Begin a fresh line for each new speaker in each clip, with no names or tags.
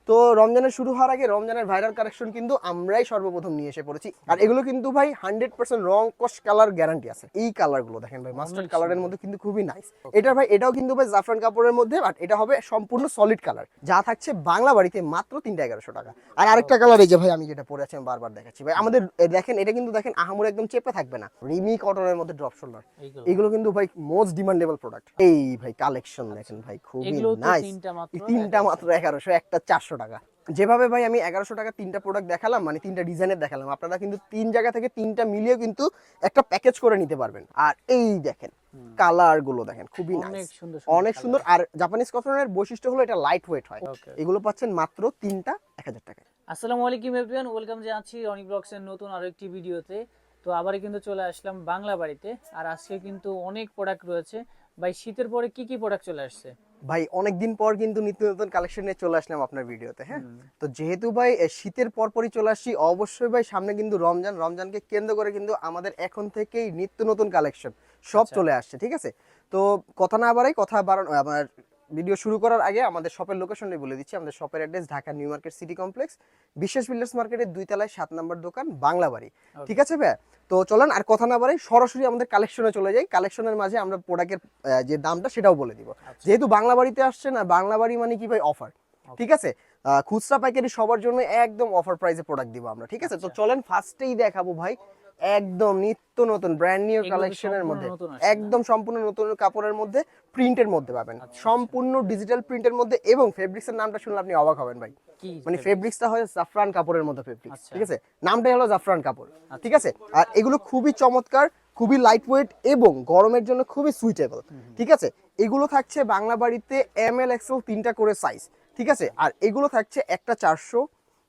তো রমজানের শুরু হওয়ার আগে রমজানের ভাইরাল কালেকশন কিন্তু আমরাই সর্বপ্রথম নিয়ে এসে পড়েছি। আর এগুলো কিন্তু ভাই 100% রং কস কালার গ্যারান্টি আছে। এই কালারগুলো দেখেন ভাই, মাস্টার্ড কালারের মধ্যে কিন্তু খুবই নাইস। এটা ভাই এটাও কিন্তু ভাই জাফরান কাপড়ের মধ্যে, বাট এটা হবে সম্পূর্ণ সলিড কালার, যা থাকছে বাংলা বাড়িতে মাত্র 3টা 1100 টাকা। আর আরেকটা কালার এই যে ভাই আমি যেটা পরে আছি, আমি বারবার দেখাচ্ছি ভাই, আমাদের দেখেন এটা কিন্তু দেখেন আহামরি একদম চেপে থাকবে না, রিমি কটনের মধ্যে ড্রপ শোল্ডার। এগুলো কিন্তু ভাই মোস্ট ডিমান্ডেবল প্রোডাক্ট। এই ভাই কালেকশন দেখেন ভাই, খুবই নাইস। তিনটা মাত্র 1100, একটা 400 টাকা। যেভাবে ভাই আমি 1100 টাকা 3টা প্রোডাক্ট দেখালাম, মানে 3টা ডিজাইনের দেখালাম, আপনারা কিন্তু 3 জায়গা থেকে 3টা মিলিয়ে কিন্তু একটা প্যাকেজ করে নিতে পারবেন। আর এই দেখেন কালার গুলো দেখেন, খুবই নাইস, অনেক সুন্দর। আর জাপানিজ কটনের বৈশিষ্ট্য হলো এটা লাইট ওয়েট হয়। এগুলো পাচ্ছেন মাত্র 3টা 1000 টাকা।
আসসালামু আলাইকুম এভরিওয়ান, ওয়েলকাম জানাচ্ছি রনি ব্লগসের নতুন আরো একটি ভিডিওতে। তো আবারই কিন্তু চলে আসলাম বাংলা বাড়িতে। আর আজকে কিন্তু অনেক প্রোডাক্ট রয়েছে ভাই। শীতের পরে কি কি প্রোডাক্ট চলে আসছে
ভাই? অনেকদিন পর কিন্তু নিত্য নতুন কালেকশন নিয়ে চলে আসলাম আপনার ভিডিওতে। হ্যাঁ, তো যেহেতু ভাই শীতের পরপরই চলে আসছি, অবশ্যই ভাই সামনে কিন্তু রমজানকে কেন্দ্র করে কিন্তু আমাদের এখন থেকেই নিত্য নতুন কালেকশন সব চলে আসছে। ঠিক আছে, তো কথা না বাড়াই, কথা বাড়ানো আমার ভিডিও শুরু করার আগে আমাদের শপের লোকেশনটাই বলে দিচ্ছি। আমাদের শপের address Dhaka new market city complex, বিশ্বাস বিল্ডার্স মার্কেটের 2 তলায় 7 নম্বর দোকান, বাংলা বাড়ি। ঠিক আছে ভাই, তো চলেন আর কথা না বাড়াই সরাসরি আমাদের কালেকশনে চলে যাই। কালেকশনের মাঝে আমরা প্রোডাক্টের যে দামটা সেটাও বলে দিব। যেহেতু বাংলা বাড়িতে আসছে না, বাংলা বাড়ি মানে কি ভাই অফার। ঠিক আছে, খুচরা পাইকারি সবার জন্য একদম অফার প্রাইসে প্রোডাক্ট দিব আমরা। ঠিক আছে, তো চলেন ফার্স্টেই দেখাবো ভাই একদম নিত্য নতুন ব্র্যান্ড নিউ কালেকশনের মধ্যে, একদম সম্পূর্ণ নতুন কাপড়ের মধ্যে, প্রিন্টের মধ্যে পাবেন, সম্পূর্ণ ডিজিটাল প্রিন্টের মধ্যে। এবং ফেব্রিক্সের নামটা শুনলে আপনি অবাক হবেন ভাই, মানে ফেব্রিক্সটা হয় জাফরান কাপড়ের মধ্যে ফেব্রিক্স। ঠিক আছে, নামটাই হলো জাফরান কাপড়। ঠিক আছে, আর এগুলো খুবই চমৎকার, খুবই লাইট ওয়েট এবং গরমের জন্য খুবই সুইটেবল। ঠিক আছে, এগুলো থাকছে বাংলা বাড়িতে ML XL 3টা করে সাইজ। ঠিক আছে, আর এগুলো থাকছে একটা 400,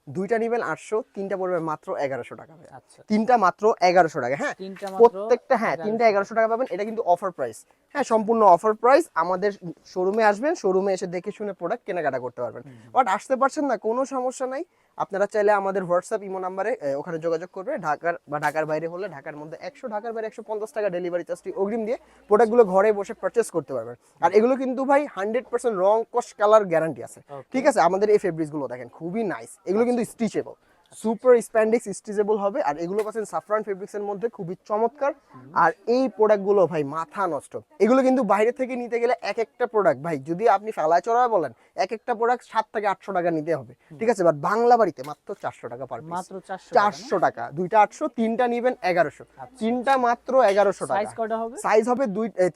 2টা নিবেন 800, 3টা পড়বে মাত্র 1100 টাকা। 3টা মাত্র 1100 টাকা। হ্যাঁ, প্রত্যেকটা 3টা 1100 টাকা পাবেন। এটা কিন্তু অফার প্রাইস। হ্যাঁ, সম্পূর্ণ অফার প্রাইস। আমাদের শোরুমে আসবেন, শোরুমে এসে দেখে শুনে প্রোডাক্ট কেনাকাটা করতে পারবেন। বাট আসতে পারছেন না, কোনো সমস্যা নাই, আপনারা চাইলে আমাদের হোয়াটসঅ্যাপ ইমো নাম্বারে ওখানে যোগাযোগ করবে। ঢাকার বাইরে হলে ঢাকার মধ্যে 100, ঢাকার বাইরে 150 টাকা ডেলিভারি চার্জটি অগ্রিম দিয়ে প্রোডাক্টগুলো ঘরে বসে পারচেস করতে পারবেন। আর এগুলো কিন্তু ভাই 100% রং কস কালার গ্যারান্টি আছে। ঠিক আছে, আমাদের এই ফেব্রিক্সগুলো দেখেন খুবই নাইস। এগুলো কিন্তু স্টিচেবল, সুপার স্প্যান্ডেক্স স্টিচেবল হবে। আর এগুলো পাচ্ছেন সাফরান ফেব্রিক্সের মধ্যে, খুবই চমৎকার। আর এই প্রোডাক্টগুলো ভাই মাথা নষ্ট। এগুলো কিন্তু বাইরে থেকে নিতে গেলে এক একটা প্রোডাক্ট ভাই, যদি আপনি ফেলায় চড়ায় বলেন, এক একটা প্রোডাক্ট 7 থেকে 800 টাকা নিতে হবে। ঠিক আছে, বাট বাংলা বাড়িতে মাত্র 400 টাকা পার পিস, মাত্র 400 টাকা। 2টা 800, 3টা নিবেন 1100, 3টা মাত্র 1100 টাকা। সাইজ হবে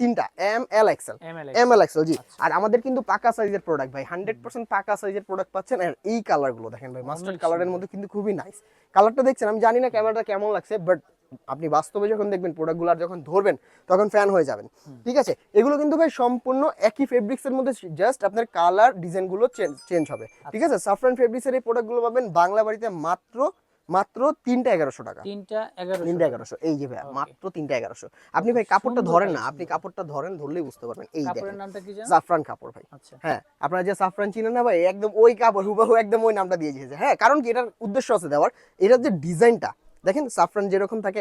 3টা ML XL। জি, আর আমাদের কিন্তু পাকা সাইজের প্রোডাক্ট ভাই, 100% পাকা সাইজের প্রোডাক্ট পাচ্ছেন। আর এই কালারগুলো দেখেন ভাই, মাস্টার্ড কালারের মধ্যে কিন্তু খুবই নাইস। কালারটা দেখছেন, আমি জানি না ক্যামেরাটা কেমন লাগছে, বাট আপনি বাস্তবে যখন দেখবেন প্রোডাক্টগুলো আর যখন ধরবেন তখন ফ্যান হয়ে যাবেন। ঠিক আছে, এগুলো কিন্তু ভাই সম্পূর্ণ একই ফেব্রিক্সের মধ্যে, জাস্ট আপনার কালার ডিজাইনগুলো চেঞ্জ হবে। ঠিক আছে, সাফরান ফেব্রিক্সের এই প্রোডাক্টগুলো পাবেন বাংলা বাড়িতে মাত্র 3টা 1100 টাকা। 3টা 1100। এই যে ভাই মাত্র 3টা 1100। আপনি ভাই কাপড়টা ধরেন না, আপনি কাপড়টা ধরলেই বুঝতে পারবেন। এই দেখেন জাফরান কাপড় ভাই। হ্যাঁ, আপনারা যে সাফরান চিনেন না ভাই, একদম ওই কাপড় হুবহু একদম ওই নামটা দিয়ে দিয়েছে। হ্যাঁ, কারণ কি এটার উদ্দেশ্য আছে দেওয়ার। এটার যে ডিজাইনটা দেখেন, সাফরান যেরকম থাকে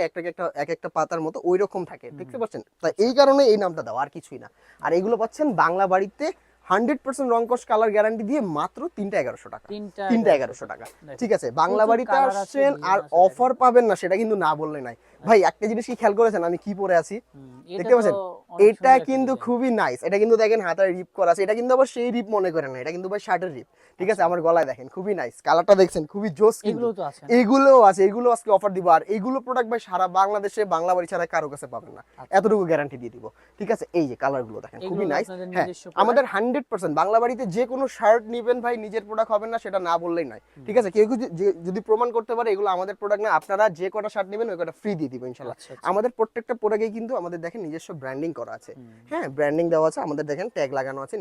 এক একটা পাতার মতো ওই রকম থাকে, দেখতে পাচ্ছেন? তাই এই কারণে এই নামটা দেওয়া, আর কিছুই না। আর এগুলো পাচ্ছেন বাংলা বাড়িতে 100% রং কস কালার গ্যারান্টি দিয়ে মাত্র 3টা 1100 টাকা। 3টা 1100 টাকা। ঠিক আছে, বাংলা বাড়িতে আসছেন আর অফার পাবেন না সেটা কিন্তু না বললে নাই ভাই। একটা জিনিস কি খেয়াল করেছেন আমি কি পরে আছি, দেখতে পাচ্ছেন? এটা কিন্তু খুবই নাইস। এটা কিন্তু দেখেন হাতায় রিপ করা আছে, এটা কিন্তু আবার সেই রিপ মনে করেন না, এটা কিন্তু ভাই শার্টের রিপ। ঠিক আছে, আমার গলায় দেখেন খুবই নাইস, কালারটা দেখছেন খুবই জোস। এগুলোও আছে, এগুলো আজকে অফার দিব। আর এগুলো প্রোডাক্ট ভাই সারা বাংলাদেশে বাংলা বাড়ি ছাড়া কারো কাছে পাবেন না, এতটুকু গ্যারান্টি দিয়ে দিব। ঠিক আছে, এই যে কালারগুলো দেখেন খুবই নাইস। হ্যাঁ, আমাদের 100% বাংলা বাড়িতে যে কোনো শার্ট নিবেন ভাই, নিজের প্রোডাক্ট হবে না সেটা না বললেই নয়। ঠিক আছে, কেউ যদি প্রমাণ করতে পারে এগুলো আমাদের প্রোডাক্ট না, আপনারা যে কটা শার্ট নেবেন ওই কটা ফ্রি দিয়ে দিব ইনশাআল্লাহ। আমাদের প্রত্যেকটা প্রোডাক্টে কিন্তু আমাদের দেখেন নিজস্ব ব্র্যান্ডিং করা আছে। হ্যাঁ, ব্র্যান্ডিং দেওয়া আছে, আমাদের দেখেন ট্যাগ লাগানো আছে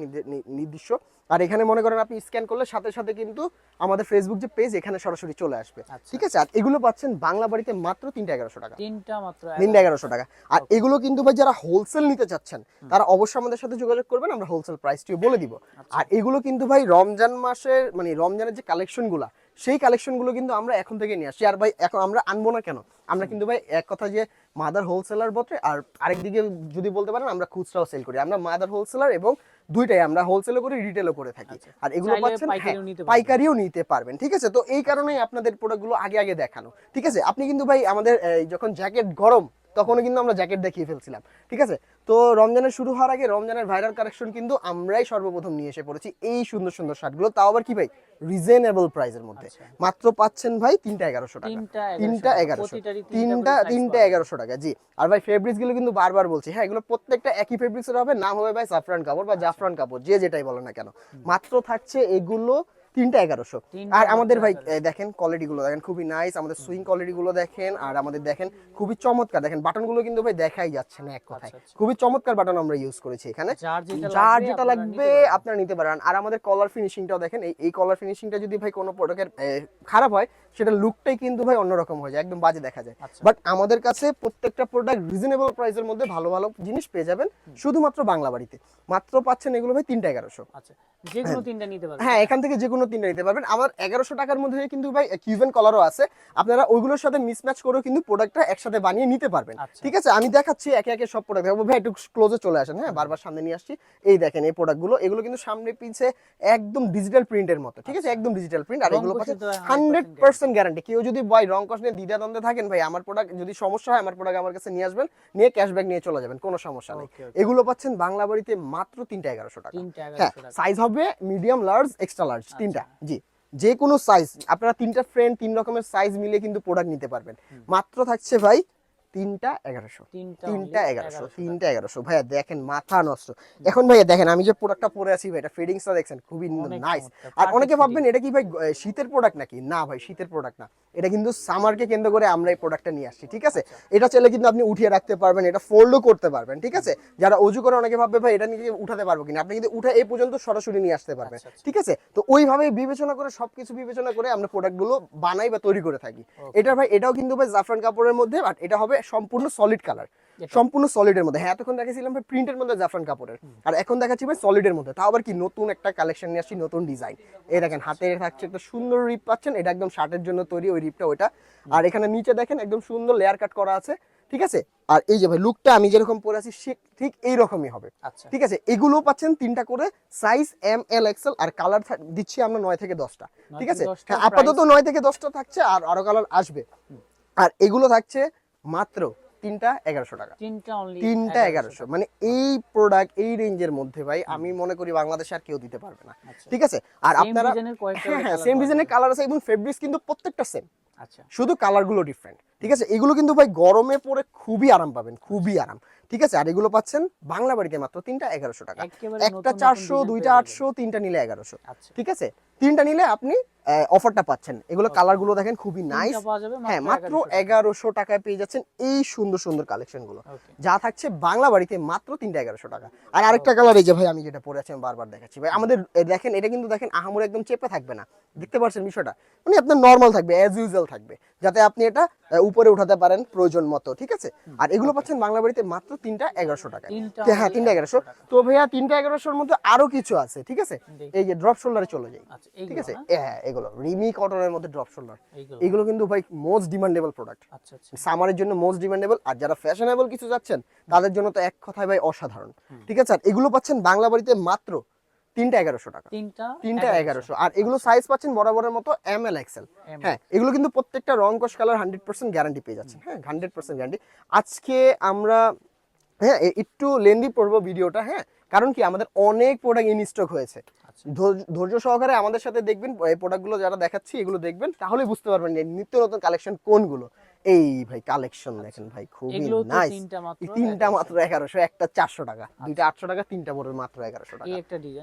নির্দিষ্ট। আর এখানে মনে করেন আপনি স্ক্যান করলে সাথে সাথে কিন্তু আমাদের ফেসবুক যে পেজ, এখানে সরাসরি চলে আসবে। ঠিক আছে, আর এগুলো পাচ্ছেন বাংলা বাড়িতে মাত্র 3টা 1100 টাকা। 3টা 1100 টাকা। আর এগুলো কিন্তু ভাই যারা হোলসেল নিতে চাচ্ছেন তারা অবশ্যই আমাদের সাথে যোগাযোগ করবেন, আমরা হোলসেল প্রাইসটিও বলে দিব। আর এগুলো কিন্তু ভাই রমজান মাসের, মানে রমজানের যে কালেকশনগুলা সেই কালেকশনগুলো কিন্তু আমরা এখন থেকে নিয়ে আসছি। আর ভাই এখন আমরা আনবো না কেন, আমরা কিন্তু ভাই এক কথা যে মাদার হোলসেলার বটে, আর আরেকদিকে যদি বলতে পারেন আমরা খুচরাও সেল করি। আমরা মাদার হোলসেলার এবং দুইটাই, আমরা হোলসেলও করি রিটেলও করে থাকি। আর এগুলো
চাইলে
পাচ্ছেন
পাইকারিও নিতে পারবেন।
পাইকারিও নিতে পারবেন, ঠিক আছে। তো এই কারণেই আপনাদের প্রোডাক্টগুলো আগে আগে দেখানো, ঠিক আছে। আপনি কিন্তু ভাই আমাদের যখন জ্যাকেট গরম তখনও কিন্তু আমরা জ্যাকেট দেখিয়ে ফেলছিলাম, ঠিক আছে। তো রমজানের শুরু হওয়ার আগে রমজানের ভাইরাল কালেকশন কিন্তু আমরাই সর্বপ্রথম নিয়ে এসে পড়েছি এই সুন্দর সুন্দর শার্টগুলো, তাও আবার কি ভাই রিজনেবল প্রাইসের মধ্যে। মাত্র পাচ্ছেন ভাই 3টা 1100 টাকা, 3টা 1100, তিনটা 1100 টাকা, জি। আর ভাই ফেব্রিক্স গুলো কিন্তু বারবার বলছি, হ্যাঁ এগুলো প্রত্যেকটা একই ফেব্রিক্সের হবে, নাম হবে ভাই সাফরান কাপড় বা জাফরান কাপড়, যে যেটাই বলে না কেন। মাত্র থাকছে এগুলো 3টা 1100। আর আমাদের ভাই দেখেন কোয়ালিটি গুলো দেখেন, খুবই নাইস, আমাদের সুইং কোয়ালিটি গুলো দেখেন, আর আমাদের দেখেন খুবই চমৎকার। দেখেন বাটন গুলো কিন্তু ভাই দেখাই যাচ্ছে না এক কথায়, খুবই চমৎকার বাটন আমরা ইউজ করেছি এখানে। যার যেটা লাগবে আপনারা নিতে পারেন। আর আমাদের কলার ফিনিশিংটাও দেখেন, এই কলার ফিনিশিংটা যদি ভাই কোনো প্রোডাক্টের খারাপ হয়, সেটা লুকটাই কিন্তু ভাই অন্যরকম হয়ে যায়, একদম বাজে দেখা যায়। বাট আমাদের কাছে প্রত্যেকটা প্রোডাক্ট রিজনেবল প্রাইসের মধ্যে ভালো ভালো জিনিস পেয়ে যাবেন, শুধুমাত্র বাংলা বাড়িতে। মাত্র পাচ্ছেন এগুলো ভাই 3টা 1100।
আচ্ছা, যে কোনো তিনটা নিতে পারবেন।
হ্যাঁ, এখান থেকে যে কোনো 3টা নিতে পারবেন। আমার 1100 টাকার মধ্যে কিন্তু ভাই কিউবেন কলারও আছে, আপনারা ওইগুলোর সাথে মিসম্যাচ করেও কিন্তু প্রোডাক্টটা একসাথে বানিয়ে নিতে পারবেন, ঠিক আছে। আমি দেখাচ্ছি একে একে সব প্রোডাক্ট দেখাবো। ভাই একটু ক্লোজে চলে আসেন, হ্যাঁ বারবার সামনে নিয়ে আসছি। এই দেখেন এই প্রোডাক্টগুলো, এগুলো কিন্তু সামনে পিছে একদম ডিজিটাল প্রিন্টের মতো, ঠিক আছে, একদম ডিজিটাল প্রিন্ট। আর এগুলো পাচ্ছেন 100% গ্যারান্টি। কেউ যদি ভাই রং কস নিয়ে দ্বিধাদ্বন্দ্বে থাকেন, ভাই আমার প্রোডাক্ট যদি সমস্যা হয়, আমার প্রোডাক্ট আমার কাছে নিয়ে আসবেন, নিয়ে ক্যাশব্যাক নিয়ে চলে যাবেন, কোনো সমস্যা নেই। এগুলো পাচ্ছেন বাংলা বাড়িতে মাত্র 3টা 1100 টাকা। হ্যাঁ, সাইজ হবে মিডিয়াম, লার্জ, এক্সট্রা লার্জ, 3টা, জি। যে কোনো সাইজ আপনারা 3টা ফ্রেন্ড 3 রকমের সাইজ মিলে কিন্তু প্রোডাক্ট নিতে পারবেন। মাত্র থাকছে ভাই 3টা 1100, 3টা 1100। ভাইয়া দেখেন মাথা নষ্ট। এখন ভাইয়া দেখেন আমি যে প্রোডাক্টটা পরে আছি ভাই, এটা ফিটিংসটা দেখছেন খুবই নাইস। আর অনেকে ভাববেন এটা কি ভাই শীতের প্রোডাক্ট নাকি, না ভাই শীতের প্রোডাক্ট না, এটা কিন্তু সামারকে কেন্দ্র করে আমরা এই প্রোডাক্টটা নিয়ে আসছি, ঠিক আছে। এটা চাইলে কিন্তু আপনি উঠিয়ে রাখতে পারবেন, এটা ফোল্ডও করতে পারবেন, ঠিক আছে। যারা অজু করে অনেকে ভাববে ভাই এটা নিয়ে উঠাতে পারবো কিনা, আপনি কিন্তু উঠে এই পর্যন্ত সরাসরি নিয়ে আসতে পারবেন, ঠিক আছে। তো ওইভাবে বিবেচনা করে সবকিছু বিবেচনা করে আমরা প্রোডাক্টগুলো বানাই বা তৈরি করে থাকি। এটা ভাই এটাও কিন্তু ভাই জাফরান কাপড়ের মধ্যে, বাট এটা হবে সম্পূর্ণ সলিড কালার, সম্পূর্ণ সলিডের মধ্যে। হ্যাঁ, এতক্ষণ দেখেছিলাম ভাই প্রিন্টের মধ্যে জাফরান কাপড়ের, আর এখন দেখাচ্ছি ভাই সলিডের মধ্যে। তাও আবার কি নতুন একটা কালেকশন নিয়ে আসছি, নতুন ডিজাইন। এই দেখেন হাতে থাকছে একটা সুন্দর রিপ পাচ্ছেন, এটা একদম শার্টের জন্য তৈরি, ওই রিপটা ওইটা। আর এখানে নিচে দেখেন একদম সুন্দর লেয়ার কাট করা আছে, ঠিক আছে। আর এই যে ভাই লুকটা আমি যেরকম পরে আছি ঠিক এইরকমই হবে, ঠিক আছে। এগুলো পাচ্ছেন 3টা করে সাইজ, এম, এল, এক্সেল। আর কালার দিচ্ছি আমরা 9 থেকে 10টা, ঠিক আছে। হ্যাঁ, আপাতত 9 থেকে 10টা থাকছে, আর আরো কালার আসবে। আর এগুলো থাকছে মাত্র 3টা 1100 টাকা, 3টা 1100। মানে এই প্রোডাক্ট এই রেঞ্জের মধ্যে ভাই আমি মনে করি বাংলাদেশে আর কেউ দিতে পারবে না, ঠিক আছে। আর আপনারা হ্যাঁ সেম ডিজাইনের কালার আছে এবং ফেব্রিক্স কিন্তু প্রত্যেকটা সেম, শুধু কালার গুলো ডিফারেন্ট, ঠিক আছে। এগুলো কিন্তু ভাই গরমে পরে খুবই আরাম পাবেন, খুবই আরাম, ঠিক আছে। আর এগুলো পাচ্ছেন বাংলা বাড়িতে মাত্র 3টা 1100 টাকা। একটা 400, দুইটা 800, 3টা নিলে 1100, ঠিক আছে। 3টা নিলে আপনি অফারটা পাচ্ছেন। এগুলো কালার গুলো দেখেন খুবই নাইস। হ্যাঁ, মাত্র 1100 টাকায় পেয়ে যাচ্ছেন এই সুন্দর সুন্দর কালেকশন গুলো, যা থাকছে বাংলা বাড়িতে মাত্র 3টা 1100 টাকা। আর আরেকটা কালার এই যে ভাই আমি যেটা পরে আছি আমি বারবার দেখাচ্ছি ভাই, আমাদের দেখেন এটা কিন্তু দেখেন আহামরি একদম চেপে থাকবে না, দেখতে পাচ্ছেন বিষয়টা, মানে আপনার নরমাল থাকবে, অ্যাজ ইউজুয়াল থাকবে, যাতে আপনি এটা উপরে উঠাতে পারেন প্রয়োজন মতো, ঠিক আছে। আর এগুলো পাচ্ছেন বাংলা বাড়িতে মাত্র 3টা 1100 টাকা। হ্যাঁ, 3টা 1100। তো ভাইয়া 3টা 1100-র মধ্যে আরো কিছু আছে, ঠিক আছে। এই যে ড্রপ শোল্ডারে চলে যাই, ঠিক আছে। হ্যাঁ, এগুলো রিমি কটনের মধ্যে ড্রপ শোল্ডার, এগুলো কিন্তু ভাই মোস্ট ডিমান্ডেবল প্রোডাক্ট, সামারের জন্য মোস্ট ডিমান্ডেবল। আর যারা ফ্যাশনেবল কিছু যাচ্ছেন তাদের জন্য তো এক কথায় ভাই অসাধারণ, ঠিক আছে। আর এগুলো পাচ্ছেন বাংলা বাড়িতে মাত্র 3টা 1100 টাকা, 3টা 1100। আর এগুলো সাইজ পাচ্ছেন বরাবরের মতো এম, এল, এক্সেল। হ্যাঁ, এগুলো কিন্তু প্রত্যেকটা রং কস কালার 100% গ্যারান্টি পেয়ে যাচ্ছেন, হ্যাঁ 100% গ্যারান্টি। আজকে আমরা হ্যাঁ একটু লেন্দি পড়বো ভিডিওটা, হ্যাঁ কারণ কি আমাদের অনেক প্রোডাক্ট ইন স্টক হয়েছে। ধৈর্য সহকারে আমাদের সাথে দেখবেন, এই প্রোডাক্টগুলো যারা দেখাচ্ছি এগুলো দেখবেন, তাহলে বুঝতে পারবেন নিত্য নতুন কালেকশন কোনগুলো। এই ভাই কালেকশন দেখেন ভাই খুবই নাইস। 3টা মাত্র 1100, একটা 400 টাকা, দুইটা 800 টাকা, 3টা পড়বে মাত্র 1100 টাকা।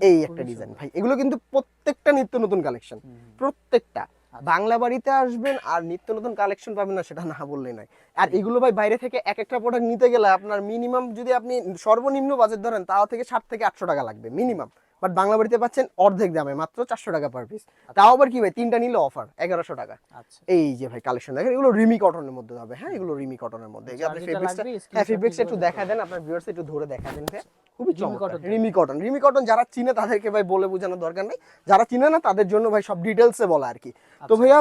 এই একটা ডিজাইন ভাই, এগুলো কিন্তু প্রত্যেকটা নিত্য নতুন কালেকশন, প্রত্যেকটা। বাংলা বাড়িতে আসবেন আর নিত্য নতুন কালেকশন পাবেন না সেটা না বললেই নয়। আর এগুলো ভাই বাইরে থেকে এক একটা প্রোডাক্ট নিতে গেলে আপনার মিনিমাম যদি আপনি সর্বনিম্ন বাজেট ধরেন তাও থেকে 60 থেকে 800 টাকা লাগবে মিনিমাম, বাট বাংলা বাড়িতে পাচ্ছেন অর্ধেক দামে মাত্র 400 টাকা পার পিস। তাও আবার কি ভাই, তিনটা নিলে অফার 1100 টাকা।
আচ্ছা,
এই যে ভাই কালেকশন দেখেন, এগুলো রিমি কটনের মধ্যে হবে। হ্যাঁ, এগুলো রিমি কটনের মধ্যে। এই যে আপনি ফেব্রিক্সটা, হ্যাঁ ফেব্রিক্সটা একটু দেখা দেন, আপনার ভিউয়ার্স একটু ধরে দেখা দেন ভাই। খুবই চমৎকার রিমি কটন। রিমি কটন যারা চিনে তাদেরকে ভাই বলে বোঝানোর দরকার নেই, যারা চিনে না তাদের জন্য ভাই সব ডিটেলসে বলা আর কি। তো ভাইয়া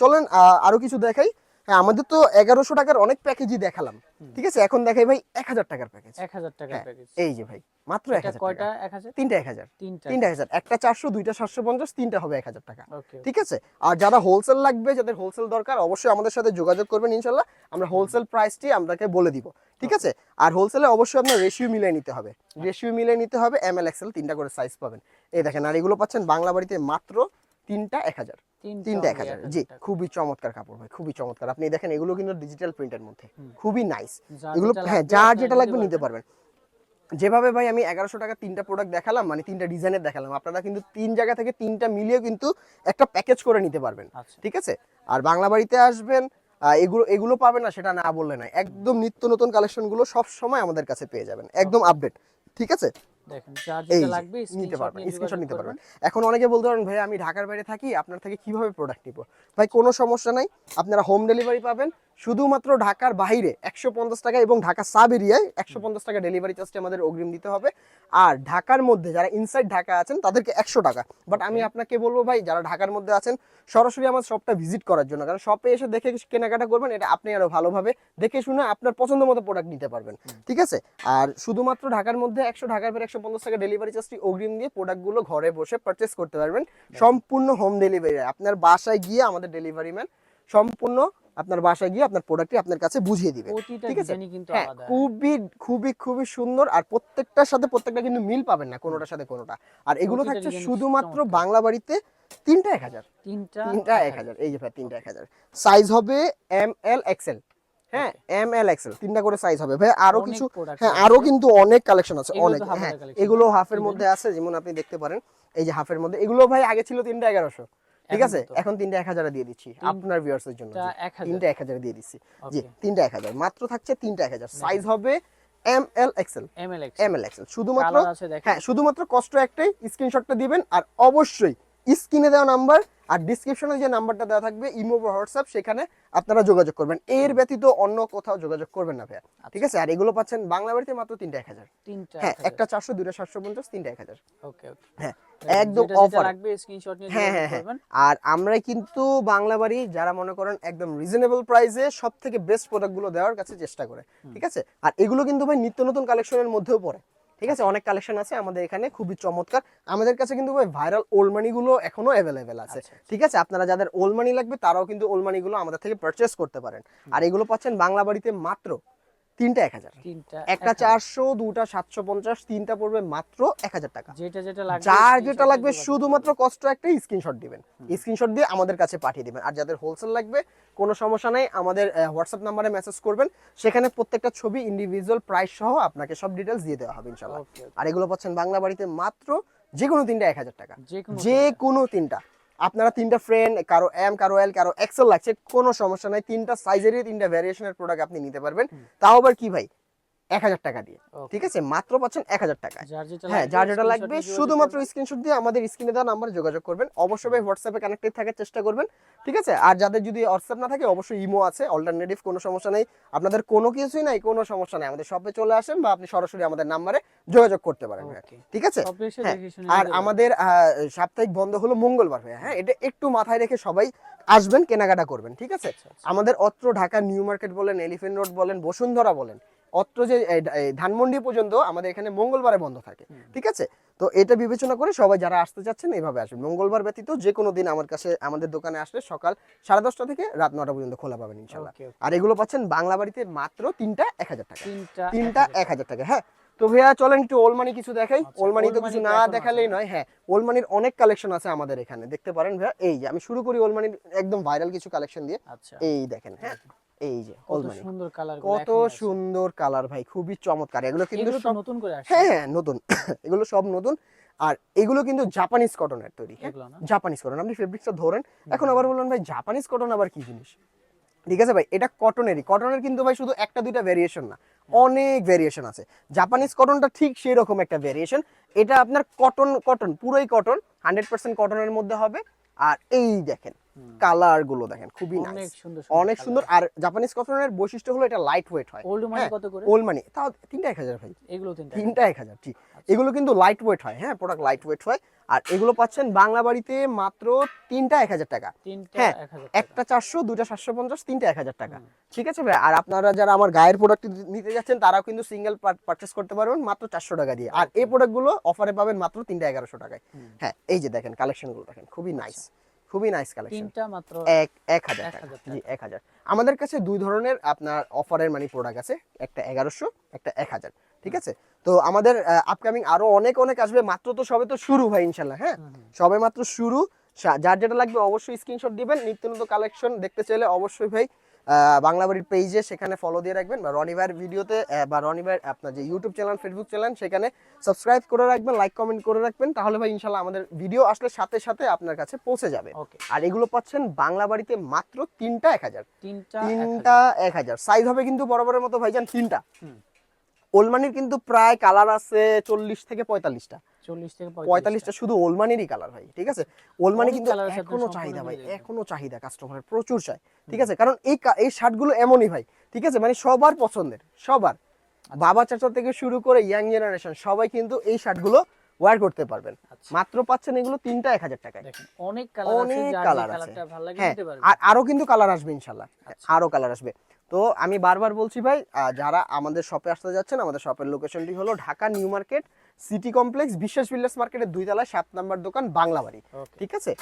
চলেন আরো কিছু দেখাই। হ্যাঁ, আমাদের তো 1100 টাকার অনেক প্যাকেজই দেখালাম, ঠিক আছে? এখন দেখাই ভাই 1000 টাকার প্যাকেজ।
1000 টাকার প্যাকেজ।
এই যে ভাই মাত্র 1000 টাকা।
কয়টা 1000?
তিনটা 1000।
তিনটা
1000, একটা 400, দুইটা 750, তিনটা হবে 1000 টাকা।
ওকে,
ঠিক আছে? আর যারা হোলসেল লাগবে, যাদের হোলসেল দরকার, অবশ্যই আমাদের সাথে যোগাযোগ করবেন, ইনশাআল্লাহ আমরা হোলসেল প্রাইসটি আপনাকে বলে দিব। ঠিক আছে? আর হোলসেলে অবশ্যই আপনার রেশিও মিলিয়ে নিতে হবে। রেশিও মিলিয়ে নিতে হবে। এমএল এক্সেল তিনটা করে সাইজ পাবেন। এই দেখেন, আর এগুলো পাচ্ছেন বাংলা বাড়িতে মাত্র তিনটা 1000। তিনটা 1000। জি, খুবই চমৎকার কাপড় ভাই, খুবই চমৎকার। আপনি দেখেন এগুলো কিন্তু ডিজিটাল প্রিন্টের মধ্যে, খুবই নাইস এগুলো। হ্যাঁ, যার যেটা লাগবে নিতে পারবেন। যেভাবে ভাই আমি 1100 টাকা তিনটা প্রোডাক্ট দেখালাম, মানে তিনটা ডিজাইনের দেখালাম, আপনারা কিন্তু তিন জায়গা থেকে তিনটা মিলিয়ে কিন্তু একটা প্যাকেজ করে নিতে পারবেন। ঠিক আছে? আর বাংলা বাড়িতে আসবেন, এগুলো এগুলো পাবেন না সেটা না বললে নয়, একদম নিত্য নতুন কালেকশন গুলো সব সময় আমাদের কাছে পেয়ে যাবেন, একদম আপডেট। ঠিক আছে?
দেখেন যার যেটা লাগবে
নিতে পারবেন, স্ক্রিনশট নিতে পারবেন। এখন অনেকে বলতে পারেন ভাই আমি ঢাকার বাইরে থাকি, আপনার থেকে কিভাবে প্রোডাক্ট নিব? ভাই কোনো সমস্যা নাই, আপনারা হোম ডেলিভারি পাবেন। শুধুমাত্র ঢাকার বাইরে 150 টাকা এবং ঢাকা সাব এরিয়ায় 150 টাকা ডেলিভারি চার্জটা আমাদের অগ্রিম দিতে হবে। আর ঢাকার মধ্যে যারা ইনসাইড ঢাকা আছেন তাদেরকে 100 টাকা। বাট আমি আপনাকে বলবো ভাই, যারা ঢাকার মধ্যে আছেন সরাসরি আমার শপটা ভিজিট করার জন্য, কারণ শপে এসে দেখে কেনাকাটা করবেন, এটা আপনি আরো ভালোভাবে দেখে শুনে আপনার পছন্দ মতো প্রোডাক্ট নিতে পারবেন। ঠিক আছে? আর শুধুমাত্র ঢাকার মধ্যে 100, ঢাকার বাইরে 150 টাকা ডেলিভারি চার্জটি অগ্রিম দিয়ে প্রোডাক্টগুলো ঘরে বসে পারচেস করতে পারবেন, সম্পূর্ণ হোম ডেলিভারি। আপনার বাসায় গিয়ে আমাদের ডেলিভারি ম্যান সম্পূর্ণ আপনার বাসায় গিয়ে আপনার প্রোডাক্টটি আপনার কাছে বুঝিয়ে দিবে। ঠিক আছে? হ্যাঁ, খুবই খুবই খুবই সুন্দর। আর প্রত্যেকটার সাথে প্রত্যেকটা কিন্তু মিল পাবেন না কোনোটার সাথে কোনোটা। আর এগুলো থাকছে শুধুমাত্র বাংলা বাড়িতে তিনটা 1000। তিনটা 1000। এই যে ভাই তিনটা 1000, সাইজ হবে এম এল এক্সেল। হ্যাঁ, এম এল এক্সেল তিনটা করে সাইজ হবে ভাই। আরো কিছু, হ্যাঁ আরো কিন্তু অনেক কালেকশন আছে, অনেক। হ্যাঁ, এগুলো হাফের মধ্যে আছে, যেমন আপনি দেখতে পারেন এই যে হাফের মধ্যে। এগুলো ভাই আগে ছিল তিনটা 1100, ঠিক আছে? এখন তিনটা 1000 দিয়ে দিচ্ছি আপনার ভিউয়ার্সের জন্য। তিনটা 1000 দিয়ে দিচ্ছি। জি, তিনটা 1000 মাত্র থাকছে, তিনটা 1000। সাইজ হবে M L XL. M L XL শুধুমাত্র। হ্যাঁ, শুধুমাত্র কষ্ট একটাই, স্ক্রিনশটটা দিবেন। আর অবশ্যই স্ক্রিনে দেওয়া নাম্বার আর ডেসক্রিপশনে যে নাম্বারটা দেওয়া থাকবে ইমো বা হোয়াটসঅ্যাপ, সেখানে আপনারা যোগাযোগ করবেন। এর ব্যতীত অন্য কোথাও যোগাযোগ করবেন না ভাইয়া। ঠিক আছে? আর এগুলো পাচ্ছেন বাংলা বাড়িতে মাত্র তিনটা 1000। হ্যাঁ, একটা 400, দুইটা 750, তিনটা 1000।
ওকে ওকে,
হ্যাঁ একদম অফার।
লাগবে স্ক্রিনশট নিয়ে
হ্যাঁ হ্যাঁ হ্যাঁ। আর আমরা কিন্তু বাংলা বাড়ি যারা মনে করেন একদম রিজনেবল প্রাইসে সব থেকে বেস্ট প্রোডাক্টগুলো দেওয়ার কাছে চেষ্টা করে। ঠিক আছে? আর এগুলো কিন্তু ভাই নিত্য নতুন কালেকশনের মধ্যেও পড়ে। ঠিক আছে? অনেক কালেকশন আছে আমাদের এখানে, খুবই চমৎকার। আমাদের কাছে কিন্তু ভাই ভাইরাল ওল্ড মানিগুলো এখনো অ্যাভেলেবেল আছে। ঠিক আছে? আপনারা যাদের ওল্ড মানি লাগবে তারাও কিন্তু ওল্ড মানিগুলো আমাদের থেকে পারচেস করতে পারেন। আর এগুলো পাচ্ছেন বাংলা বাড়িতে মাত্র তিনটা 1000। একটা 400, দুটা 750, তিনটা পড়বে মাত্র 1000 টাকা। যার যেটা লাগবে শুধুমাত্র কষ্ট একটা স্ক্রিনশট দিবেন, স্ক্রিনশট দিয়ে আমাদের কাছে পাঠিয়ে দিবেন। আর যাদের হোলসেল লাগবে কোনো সমস্যা নাই, আমাদের হোয়াটসঅ্যাপ নাম্বারে মেসেজ করবেন, সেখানে প্রত্যেকটা ছবি ইন্ডিভিজুয়াল প্রাইস সহ আপনাকে সব ডিটেলস দিয়ে দেওয়া হবে ইনশাআল্লাহ। আর এগুলো পাচ্ছেন বাংলা বাড়িতে মাত্র যে কোনো তিনটা 1000 টাকা। যে কোনো তিনটা, আপনারা তিনটা ফ্রেন্ড, কারো এম, কারো এল, কারো এক্সেল লাগছে, কোনো সমস্যা নাই, তিনটা সাইজেরই তিনটা ভ্যারিয়েশনের প্রোডাক্ট আপনি নিতে পারবেন। তাও আবার কি ভাই 1000 টাকা দিয়ে। ঠিক আছে? মাত্র পাচ্ছেন 1000 টাকায়। হ্যাঁ, যার যেটা লাগবে শুধুমাত্র স্ক্রিনশট দিয়ে আমাদের স্ক্রিনে দেওয়া নাম্বারে যোগাযোগ করবেন। অবশ্যই ভাই হোয়াটসঅ্যাপে কানেক্টেড থাকার চেষ্টা করবেন। ঠিক আছে? আর যাদের যদি হোয়াটসঅ্যাপ না থাকে অবশ্যই ইমো আছে, অল্টারনেটিভ, কোনো সমস্যা নেই। আপনাদের কোনো কিছুই নাই, কোনো সমস্যা নাই, আমাদের শপে চলে আসেন বা আপনি সরাসরি আমাদের নাম্বারে যোগাযোগ করতে পারেন। ঠিক আছে? আর আমাদের সাপ্তাহিক বন্ধ হলো মঙ্গলবার। হ্যাঁ, এটা একটু মাথায় রেখে সবাই আসবেন, কেনাকাটা করবেন। ঠিক আছে? আমাদের অত্র ঢাকা নিউ মার্কেট বলেন, এলিফ্যান্ট রোড বলেন, বসুন্ধরা বলেন, অত্র যে ধানমন্ডি পর্যন্ত আমাদের এখানে মঙ্গলবারে বন্ধ থাকে। ঠিক আছে? তো এটা বিবেচনা করে সবাই যারা আসতে চাচ্ছেন এইভাবে আসবেন। মঙ্গলবার ব্যতীত যে কোনো দিন আমার কাছে, আমাদের দোকানে আসলে সকাল 10:30 থেকে রাত 9টা পর্যন্ত খোলা পাবেন ইনশাআল্লাহ। আর এগুলো পাচ্ছেন বাংলা বাড়িতে মাত্র তিনটা 1000 টাকা। তিনটা 1000 টাকা। হ্যাঁ, তো ভাইয়া চলেন একটু ওলমানি কিছু দেখাই। ওলমানি তো কিছু না দেখালেই নয়। হ্যাঁ, ওলমানির অনেক কালেকশন আছে আমাদের এখানে, দেখতে পারেন ভাইয়া। এই যে আমি শুরু করি ওলমানির একদম ভাইরাল কিছু কালেকশন দিয়ে। এই দেখেন, হ্যাঁ এই যে ওলমানি, কত সুন্দর কালার ভাই, খুবই চমৎকার। এগুলো কিন্তু সব নতুন করে আসছে। হ্যাঁ হ্যাঁ, নতুন। এগুলো সব নতুন। আর এগুলো কিন্তু জাপানিজ কটনের তৈরি। জাপানিজ কটন, আপনি ফেব্রিক্সটা ধরেন। এখন আবার বললেন ভাই জাপানিজ কটন আবার কি জিনিস? ঠিক আছে ভাই, এটা কটনের কিন্তু ভাই শুধু একটা দুইটা ভেরিয়েশন না, অনেক ভেরিয়েশন আছে। জাপানিজ কটনটা ঠিক সেই রকম একটা ভেরিয়েশন, এটা আপনার কটন পুরোই কটন, 100% কটনের মধ্যে হবে। আর এই দেখেন কালার গুলো দেখেন, খুবই
অনেক
নাইস,
সুন্দর
অনেক সুন্দর। আর জাপানিজ কটনের বৈশিষ্ট্য হলো এটা লাইট ওয়েট হয়।
ওল্ড মানি কত করে?
ওল্ড মানি তাও তিনটা 1000 ভাই,
এগুলো তিনটা
তিনটা 1000 জি। এগুলো কিন্তু লাইট ওয়েট হয়, হ্যাঁ প্রোডাক্ট লাইট ওয়েট হয়। আর এগুলো পাচ্ছেন বাংলা বাড়িতে মাত্র তিনটা 1000 টাকা।
তিনটা
হ্যাঁ
1000 টাকা।
একটা 400, দুটা 750, তিনটা 1000 টাকা। ঠিক আছে ভাই। আর আপনারা যারা আমার গায়ের প্রোডাক্ট নিতে যাচ্ছেন তারাও কিন্তু সিঙ্গেল পারচেস করতে পারবেন মাত্র 400 টাকা দিয়ে। আর এই প্রোডাক্টগুলো অফারে পাবেন মাত্র তিনটা 1100 টাকায়। হ্যাঁ এই যে দেখেন কালেকশনগুলো দেখেন, খুবই নাইস, খুবই নাইস কালেকশন।
তিনটা মাত্র
1000 টাকা জি, 1000। আমাদের কাছে দুই ধরনের আপনার অফারের মানে প্রোডাক্ট আছে, একটা 1100, একটা 1000। ঠিক আছে, তো আমাদের আপকামিং আরো অনেক অনেক আসবে, মাত্র তো সবে তো শুরু ভাই ইনশাল্লাহ। হ্যাঁ সবে মাত্র শুরু। যার যেটা লাগবে অবশ্যই স্ক্রিনশট দিবেন। নিত্য নতুন কালেকশন দেখতে চাইলে অবশ্যই ভাই বাংলা বাড়ির পেজে সেখানে ফলো দিয়ে রাখবেন, বা রনি ভাইয়ের ভিডিওতে বা রনি ভাইয়ের আপনার যে ইউটিউব চ্যানেল, ফেসবুক চ্যানেল, সেখানে সাবস্ক্রাইব করে রাখবেন, লাইক কমেন্ট করে রাখবেন। তাহলে ভাই ইনশাল্লাহ আমাদের ভিডিও আসলে সাথে সাথে আপনার কাছে পৌঁছে যাবে।
ওকে।
আর এগুলো পাচ্ছেন বাংলা বাড়িতে মাত্র তিনটা 1000।
তিনটা
তিনটা 1000 সাইজ হবে কিন্তু বরাবরের মতো ভাইজান তিনটা। ওলমানির কিন্তু প্রায় কালার আছে 40 থেকে 45টা,
40 থেকে
45টা শুধু ওলমানিরই কালার ভাই। ঠিক আছে, ওলমানি
অনেক
কিন্তু
colour আছে,
এখনো
আপনার
চাহিদা
সম্পূর্ণ
ভাই,
মিলে যাবে।
এখনো চাহিদা, কাস্টমারের প্রচুর চাই। ঠিক আছে, কারণ এই শার্টগুলো এমনই ভাই। ঠিক আছে, মানে সবার পছন্দের, সবার বাবা চাচা থেকে শুরু করে ইয়াং জেনারেশন সবাই কিন্তু এই শার্টগুলো ওয়্যার করতে পারবেন। মাত্র পাচ্ছেন এগুলো তিনটা 1000 টাকায়।
দেখেন অনেক কালার আছে,
অনেক
যার যে
কালার আছে।
কালারটা ভালো লাগে
হ্যাঁ
নিতে পারবেন।
আর আরো কিন্তু কালার আসবে ইনশাল্লাহ, আরো কালার আসবে। তো আমি বারবার বলছি ভাই, যারা আমাদের শপে আসতে যাচ্ছেন, আমাদের শপের লোকেশনটি হলো Dhaka new market city complex, বিশ্বাস বিল্ডার্স মার্কেটের 2 তলায় 7 নাম্বার দোকান, বাংলা বাড়ি।
Okay.
ঠিক আছে,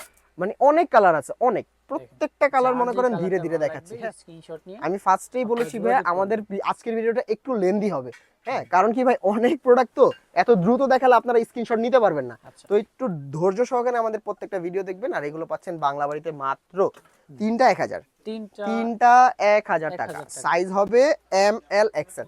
মানে অনেক কালার আছে, অনেক, প্রত্যেকটা কালার
যার
মনে
যে
করেন ধীরে
কালারটা
ধীরে
ভালো
দেখাচ্ছি।
লাগবে,
হ্যাঁ
স্ক্রিনশট নিয়ে
আমি ফার্স্টেই বলেছি ভাই
যোগাযোগ করবেন।
আমাদের আজকের ভিডিওটা একটু লেন্দি হবে। হ্যাঁ কারণ কি ভাই, অনেক প্রোডাক্ট তো এত দ্রুত দেখালে আপনারা স্ক্রিনশট নিতে পারবেন না।
আচ্ছা।
তো একটু ধৈর্য সহকারে আমাদের প্রত্যেকটা ভিডিও দেখবেন। আর এগুলো পাচ্ছেন বাংলা বাড়িতে মাত্র তিনটা 1000, তিনটা 1000 টাকা।
1000 টাকা।
সাইজ হবে M L XL,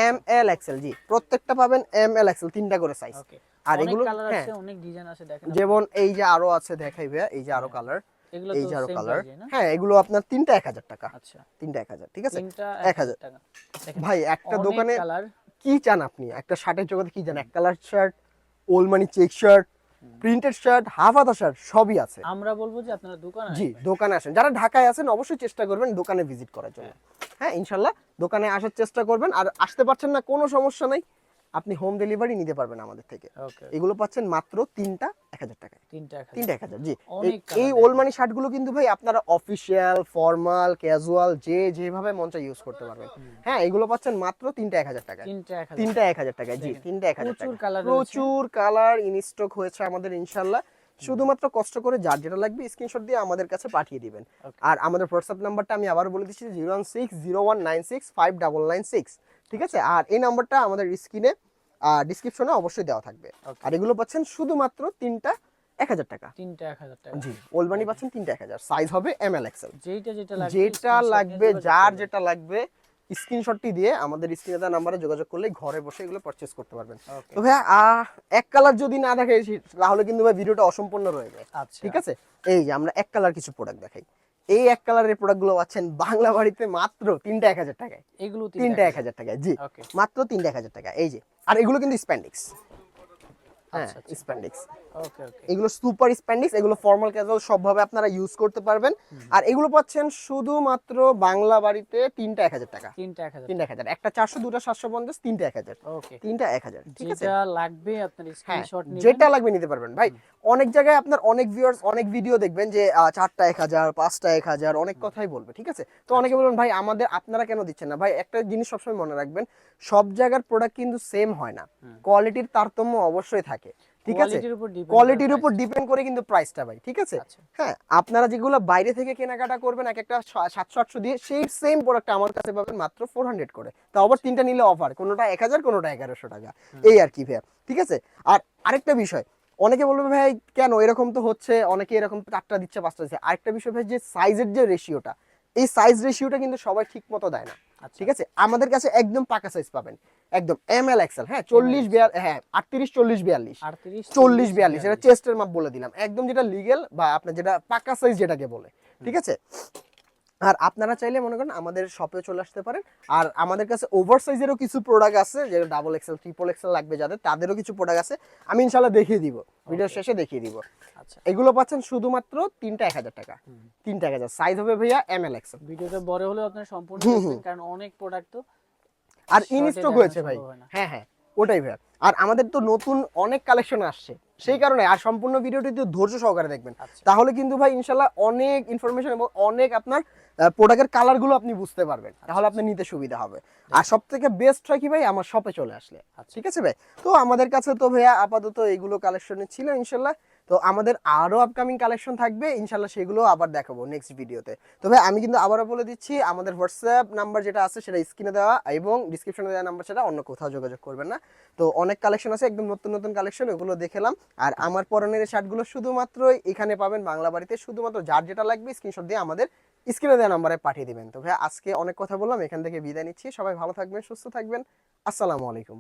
M L XL জি, প্রত্যেকটা পাবেন এম এল এক্সেল, তিনটা করে সাইজ।
ওকে।
আর
অনেক
এগুলো
কালার
হ্যাঁ
আছে, অনেক ডিজাইন আছে, দেখেন
যেমন এই যে আরো আছে দেখাই ভাইয়া, এই যে আরো কালার,
এগুলো
এই
তো
যে আরো
সেম
কালার।
প্রাইসে না?
হ্যাঁ এগুলো আপনার তিনটা 1000 টাকা,
আচ্ছা,
তিনটা 1000। ঠিক আছে,
তিনটা
1000
টাকা। দেখেন
ভাই। একটা
অনেক
দোকানে
কালার।
কি চান আপনি, একটা শার্টের জগতে কি চান? এক কালার শার্ট, ওলমানি check shirt, printed shirt, half হাতা শার্ট, সবই আছে।
আমরা বলবো যে আপনারা দোকানে
জি
আসবেন।
দোকানে আসেন, যারা ঢাকায় আছেন অবশ্যই চেষ্টা করবেন দোকানে ভিজিট করার জন্য। হ্যাঁ ইনশাল্লাহ দোকানে আসার চেষ্টা করবেন। আর আসতে পারছেন না, কোনো সমস্যা নাই, আপনি হোম ডেলিভারি নিতে পারবেন আমাদের থেকে।
ওকে।
এগুলো পাচ্ছেন মাত্র তিনটা 1000 টাকায়,
তিনটা
তিনটা 1000 জি।
অনেক
এই
colour
ওলমানি শার্টগুলো কিন্তু ভাই আপনারা অফিসিয়াল, ফর্মাল, ক্যাজুয়াল যে যেভাবে মন চায় ইউজ করতে পারবেন। হ্যাঁ এগুলো পাচ্ছেন মাত্র তিনটা 1000 টাকায়,
তিনটা 1000
তিনটা 1000 টাকায় জি, তিনটা 1000
প্রচুর
টাকা।
colour
প্রচুর কালার ইন স্টক হয়েছে আমাদের ইনশাল্লাহ। শুধুমাত্র কষ্ট করে যার যেটা লাগবে স্ক্রিনশট দিয়ে আমাদের কাছে পাঠিয়ে দিবেন। আর আমাদের হোয়াটসঅ্যাপ নাম্বারটা আমি আবার বলে দিচ্ছি, 01601965996। ঠিক আছে, আর এই নাম্বারটা আমাদের স্ক্রিনে ডিসক্রিপশনে অবশ্যই দেওয়া থাকবে। আর এগুলো পাচ্ছেন শুধুমাত্র তিনটা 1000 টাকা,
তিনটা 1000 টাকা।
জি। ওলমানি পাচ্ছেন তিনটা 1000, সাইজ হবে এম এল এক্সেল।
যেটা যেটা লাগবে,
যেটা
screenshot নিয়ে
লাগবে,
যোগাযোগ
যার
করবেন।
যেটা লাগবে স্ক্রিনশটটি দিয়ে আমাদের স্ক্রিনে দেওয়া নাম্বারে যোগাযোগ করলে ঘরে বসে এগুলো পারচেজ করতে পারবেন।
Okay.
তো ভাইয়া এক কালার যদি না দেখে তাহলে কিন্তু ভাই ভিডিওটা অসম্পূর্ণ রয়ে যায়।
আচ্ছা।
ঠিক আছে, এই যে আমরা এক কালার কিছু প্রোডাক্ট দেখাই। এই এক কালারের প্রোডাক্টগুলো পাচ্ছেন বাংলা বাড়িতে মাত্র তিনটা 1000 টাকায়,
এগুলো
তিনটা 1000 টাকায় জি,
ওকে।
মাত্র তিনটা 1000 টাকা। এই যে, আর এগুলো কিন্তু স্প্যান্ডিক্স। হ্যাঁ
আচ্ছা, আচ্ছা।
স্প্যান্ডিক্স,
ওকে ওকে।
এগুলো সুপার স্প্যান্ডিক্স, এগুলো ফর্মাল ক্যাজুয়াল সবভাবে আপনারা ইউজ করতে পারবেন। আর এগুলো পাচ্ছেন শুধুমাত্র বাংলা বাড়িতে তিনটা 1000 টাকা,
তিনটা 1000
তিনটা 1000, একটা 400, দুটা 750, তিনটা 1000,
ওকে।
তিনটা 1000। ঠিক আছে,
যেটা লাগবে আপনার
হ্যাঁ
স্ক্রিনশট নিবেন।
যেটা লাগবে নিতে পারবেন ভাই। অনেক জায়গায় আপনার অনেক ভিউয়ার্স অনেক ভিডিও দেখবেন যে 4টা 1000, 5টা 1000, অনেক কথাই বলবে। ঠিক আছে, তো অনেকে বলবেন ভাই আমাদের আপনারা কেন দিচ্ছেন না? ভাই একটা জিনিস সবসময় মনে রাখবেন, সব জায়গার প্রোডাক্ট কিন্তু সেম হয় না, কোয়ালিটির তারতম্য অবশ্যই থাকে। ঠিক আছে,
কোয়ালিটির উপর depend
কোয়ালিটির
করে
উপর
price।
ডিপেন্ড করে কিন্তু প্রাইসটা ভাই। ঠিক আছে,
আচ্ছা।
হ্যাঁ আপনারা যেগুলো বাইরে থেকে কেনাকাটা করবেন এক একটা 700-800 দিয়ে, সেই সেম প্রোডাক্ট আমার কাছে পাবেন মাত্র 400 করে। তাও আবার তিনটা নিলে অফার, কোনোটা 1000, কোনোটা 1100 টাকা, এই আর কি ভাই। ঠিক আছে, আর আরেকটা বিষয়, অনেকে বলবে ভাই কেন এরকম তো হচ্ছে, অনেকে এরকম 4টা দিচ্ছে 5টা দিচ্ছে। আরেকটা বিষয় ভাই, যে সাইজের যে রেশিওটা, এই সাইজ রেশিওটা কিন্তু সবাই ঠিক মতো দেয় না। ঠিক আছে, আমাদের কাছে একদম পাকা সাইজ পাবেন, একদম এম এল এক্সেল। হ্যাঁ 40 হ্যাঁ 38 40 42, 40 42, এটা চেস্টের মাপ বলে দিলাম, একদম যেটা লিগ্যাল বা আপনার যেটা পাকা সাইজ যেটাকে বলে। ঠিক আছে, আর আপনারা চাইলে মনে করেন আমাদের শপে চলে আসতে পারেন। আর আমাদের কাছে ওভার সাইজেরও কিছু প্রোডাক্ট আছে, যেটা ডাবল এক্সেল ট্রিপল এক্সেল লাগবে যাদের, তাদেরও কিছু প্রোডাক্ট আছে, আমি ইনশাল্লাহ দেখিয়ে দিব, ভিডিও শেষে দেখিয়ে দিব।
আচ্ছা,
এগুলো পাচ্ছেন শুধুমাত্র 3টা 1000 টাকা, 3টা 1000, সাইজ হবে ভাইয়া এম এল এক্সেল।
ভিডিওতে বড় হলেও আপনার সম্পূর্ণ দেখবেন, কারণ অনেক প্রোডাক্ট তো
আর
short এ
ইনস্টক
দেখানো
হয়েছে ভাই,
সম্ভব হয় না।
হ্যাঁ হ্যাঁ ওটাই ভাইয়া। আর আমাদের তো নতুন অনেক কালেকশন আসছে, সেই কারণে আর সম্পূর্ণ ভিডিওটি তো ধৈর্য সহকারে দেখবেন,
আচ্ছা।
তাহলে কিন্তু ভাই ইনশাল্লাহ অনেক ইনফরমেশন এবং অনেক আপনার প্রোডাক্টের কালার গুলো আপনি বুঝতে পারবেন, তাহলে আপনার নিতে সুবিধা হবে। আর সব থেকে বেস্ট হয় কি ভাই, আমার শপে চলে আসলে। ঠিক আছে ভাই, তো আমাদের কাছে তো ভাইয়া আপাতত এইগুলো কালেকশনে ছিল ইনশাল্লাহ। তো আমাদের আরো আপকামিং কালেকশন থাকবে ইনশাল্লাহ, সেগুলো আবার দেখাবো নেক্সট ভিডিওতে। তো ভাই আমি কিন্তু আবারও বলে দিচ্ছি, আমাদের হোয়াটসঅ্যাপ নাম্বার যেটা আছে সেটা স্ক্রিনে দেওয়া এবং ডিসক্রিপশনে দেওয়া নাম্বার, সেটা অন্য কোথাও যোগাযোগ করবেন না। তো অনেক কালেকশন আছে, একদম নতুন নতুন কালেকশন, ওগুলো দেখলাম। আর আমার পরনের শার্টগুলো শুধুমাত্র এখানে পাবেন বাংলা বাড়িতে, শুধুমাত্র যার যেটা লাগবে স্ক্রিনশট দিয়ে আমাদের স্ক্রিনে দেওয়া নাম্বারে পাঠিয়ে দিবেন। তো ভাই আজকে অনেক কথা বললাম, এখান থেকে বিদায় নিচ্ছি। সবাই ভালো থাকবেন, সুস্থ থাকবেন, আসসালামু আলাইকুম।